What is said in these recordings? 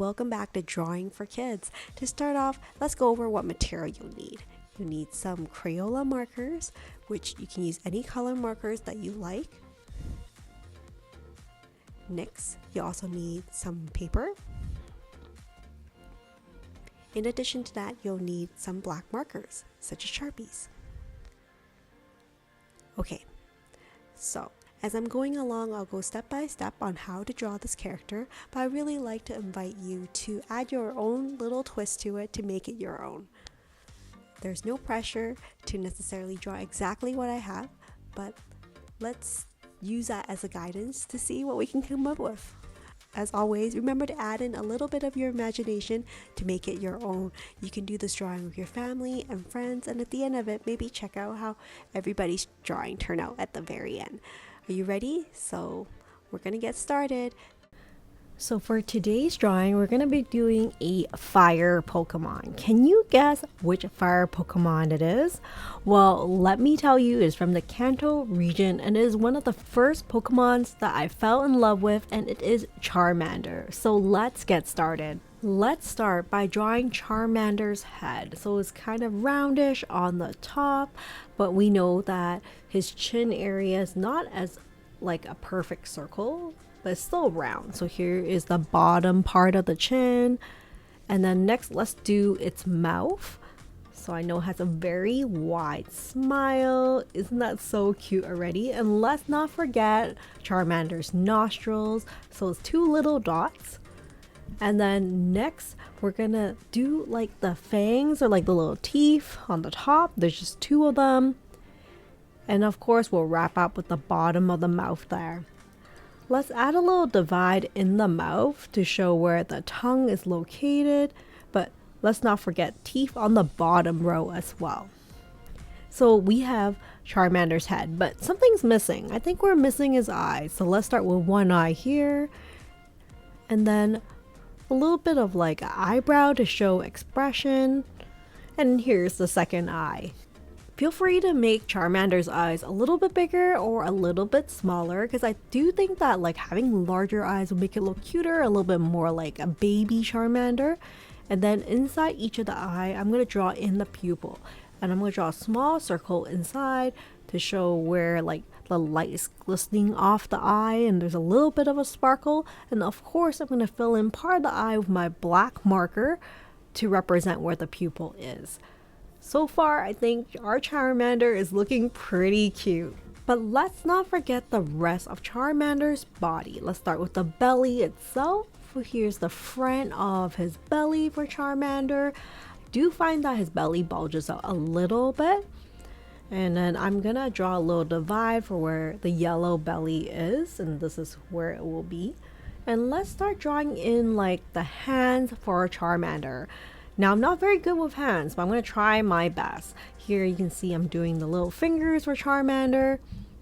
welcome back to Drawing for Kids. To start off, let's go over what material you'll need. You need some Crayola markers, which you can use any color markers that you like. Next, you also need some paper. In addition to that, you'll need some black markers, such as Sharpies. Okay, so as I'm going along, I'll go step by step on how to draw this character, but I really like to invite you to add your own little twist to it to make it your own. There's no pressure to necessarily draw exactly what I have, but let's use that as a guidance to see what we can come up with. As always, remember to add in a little bit of your imagination to make it your own. You can do this drawing with your family and friends, and at the end of it, maybe check out how everybody's drawing turned out at the very end. Are you ready? So we're gonna get started. So for today's drawing, we're gonna be doing a fire Pokemon. Can you guess which fire Pokemon it is? Well, let me tell you, it's from the Kanto region and it is one of the first Pokemons that I fell in love with, and it is Charmander. So let's get started. Let's start by drawing Charmander's head. So it's kind of roundish on the top, but we know that his chin area is not as like a perfect circle, but it's still round. So here is the bottom part of the chin. And then next, let's do its mouth. So I know it has a very wide smile. Isn't that so cute already? And let's not forget Charmander's nostrils. So it's two little dots. And then next, we're gonna do like the fangs, or like the little teeth on the top. There's just two of them. And of course, we'll wrap up with the bottom of the mouth there. Let's add a little divide in the mouth to show where the tongue is located, but let's not forget teeth on the bottom row as well. So we have Charmander's head, but something's missing. I think we're missing his eyes. So let's start with one eye here, and then a little bit of like an eyebrow to show expression. And here's the second eye. Feel free to make Charmander's eyes a little bit bigger or a little bit smaller, because I do think that like having larger eyes will make it look cuter, a little bit more like a baby Charmander. And then inside each of the eye, I'm going to draw in the pupil. And I'm going to draw a small circle inside to show where like the light is glistening off the eye and there's a little bit of a sparkle. And of course, I'm going to fill in part of the eye with my black marker to represent where the pupil is. So far, I think our Charmander is looking pretty cute. But let's not forget the rest of Charmander's body. Let's start with the belly itself. Here's the front of his belly for Charmander. I do find that his belly bulges out a little bit. And then I'm gonna draw a little divide for where the yellow belly is, and this is where it will be. And let's start drawing in like the hands for Charmander. Now, I'm not very good with hands, but I'm going to try my best. Here you can see I'm doing the little fingers for Charmander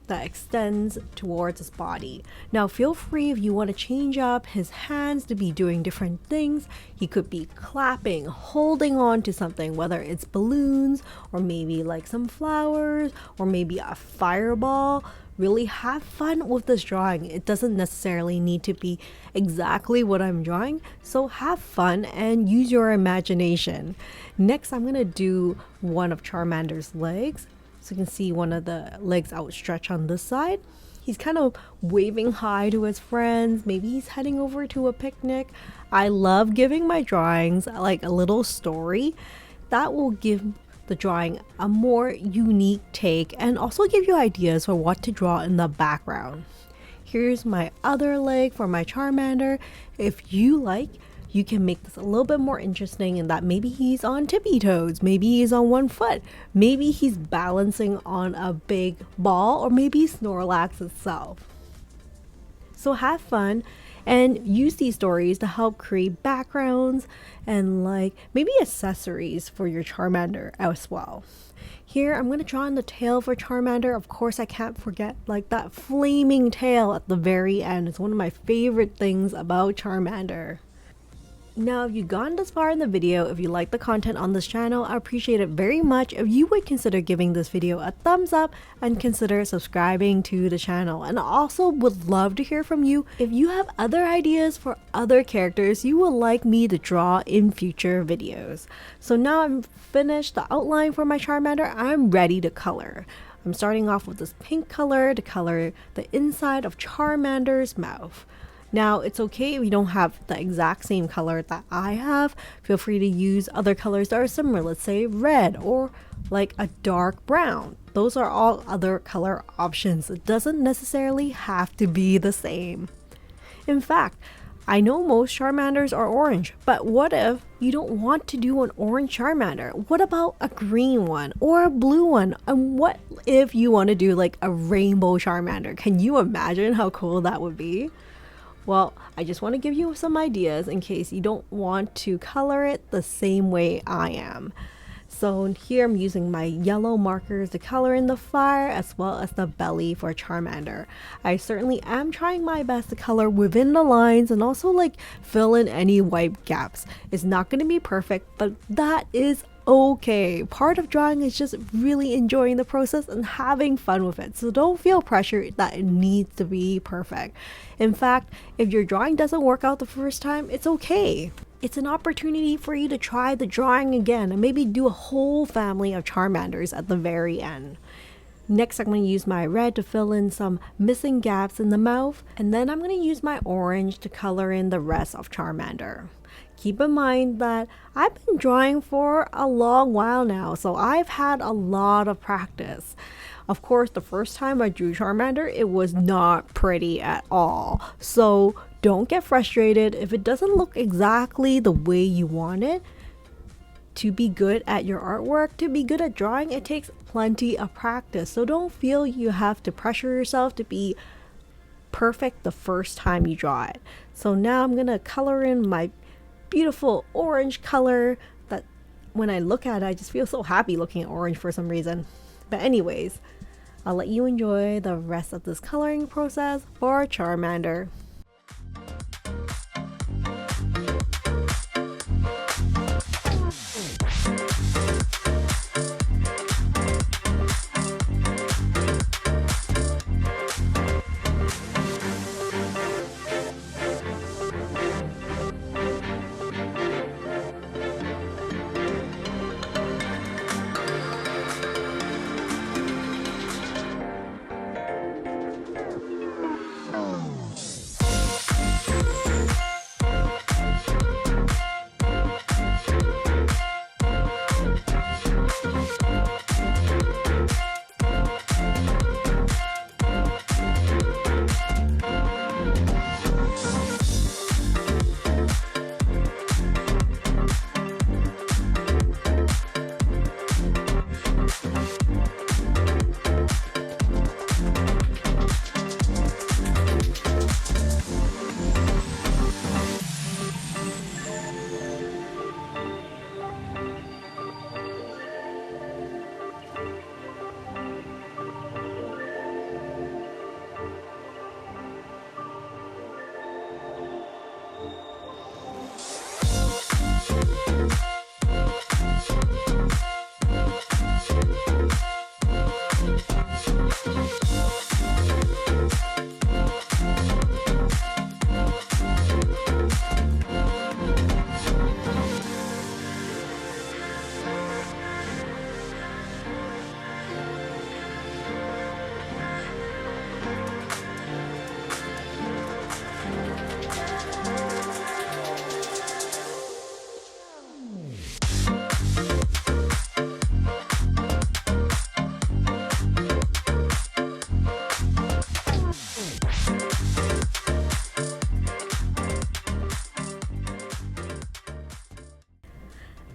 that extends towards his body. Now, feel free if you want to change up his hands to be doing different things. He could be clapping, holding on to something, whether it's balloons or maybe like some flowers or maybe a fireball. Really have fun with this drawing. It doesn't necessarily need to be exactly what I'm drawing, so have fun and use your imagination. Next, I'm gonna do one of Charmander's legs. So you can see one of the legs outstretched on this side. He's kind of waving hi to his friends. Maybe he's heading over to a picnic. I love giving my drawings like a little story. That will give the drawing a more unique take and also give you ideas for what to draw in the background. Here's my other leg for my Charmander. If you like, you can make this a little bit more interesting in that maybe he's on tippy toes, maybe he's on one foot, maybe he's balancing on a big ball, or maybe Snorlax itself. So have fun and use these stories to help create backgrounds and like maybe accessories for your Charmander as well. Here I'm going to draw in the tail for Charmander. Of course, I can't forget like that flaming tail at the very end. It's one of my favorite things about Charmander. Now, if you've gone this far in the video, if you like the content on this channel, I appreciate it very much if you would consider giving this video a thumbs up and consider subscribing to the channel. And I also would love to hear from you if you have other ideas for other characters you would like me to draw in future videos. So now I'm finished the outline for my Charmander, I'm ready to color. I'm starting off with this pink color to color the inside of Charmander's mouth. Now, it's okay if you don't have the exact same color that I have. Feel free to use other colors that are similar, let's say red or like a dark brown. Those are all other color options. It doesn't necessarily have to be the same. In fact, I know most Charmanders are orange, but what if you don't want to do an orange Charmander? What about a green one or a blue one? And what if you want to do like a rainbow Charmander? Can you imagine how cool that would be? Well, I just want to give you some ideas in case you don't want to color it the same way I am. So here I'm using my yellow markers to color in the fire as well as the belly for Charmander. I certainly am trying my best to color within the lines and also like fill in any white gaps. It's not going to be perfect, but that is okay. Part of drawing is just really enjoying the process and having fun with it. So don't feel pressure that it needs to be perfect. In fact, if your drawing doesn't work out the first time, it's okay. It's an opportunity for you to try the drawing again and maybe do a whole family of Charmanders at the very end. Next, I'm going to use my red to fill in some missing gaps in the mouth, and then I'm going to use my orange to color in the rest of Charmander. Keep in mind that I've been drawing for a long while now, so I've had a lot of practice. Of course, the first time I drew Charmander, it was not pretty at all. So don't get frustrated if it doesn't look exactly the way you want it. To be good at your artwork, to be good at drawing, it takes plenty of practice. So don't feel you have to pressure yourself to be perfect the first time you draw it. So now I'm going to color in my beautiful orange color that when I look at it, I just feel so happy looking at orange for some reason. But anyways, I'll let you enjoy the rest of this coloring process for Charmander.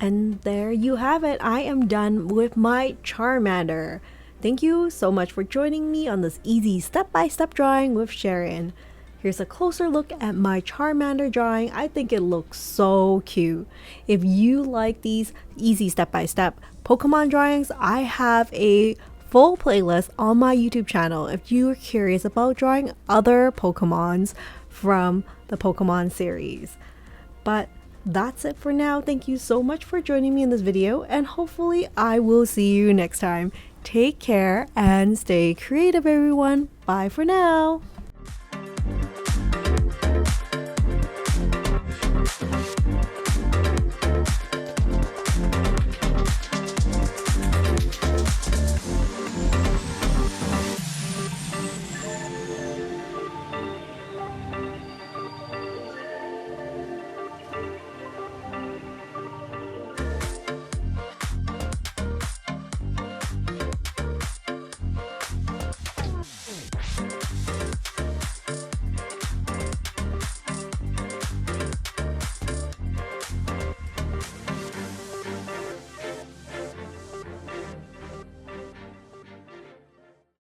And there you have it. I am done with my Charmander. Thank you so much for joining me on this easy step-by-step drawing with Sharon. Here's a closer look at my Charmander drawing. I think it looks so cute. If you like these easy step-by-step Pokemon drawings, I have a full playlist on my YouTube channel if you are curious about drawing other Pokemons from the Pokemon series. But that's it for now. Thank you so much for joining me in this video, and hopefully I will see you next time. Take care and stay creative, everyone. Bye for now.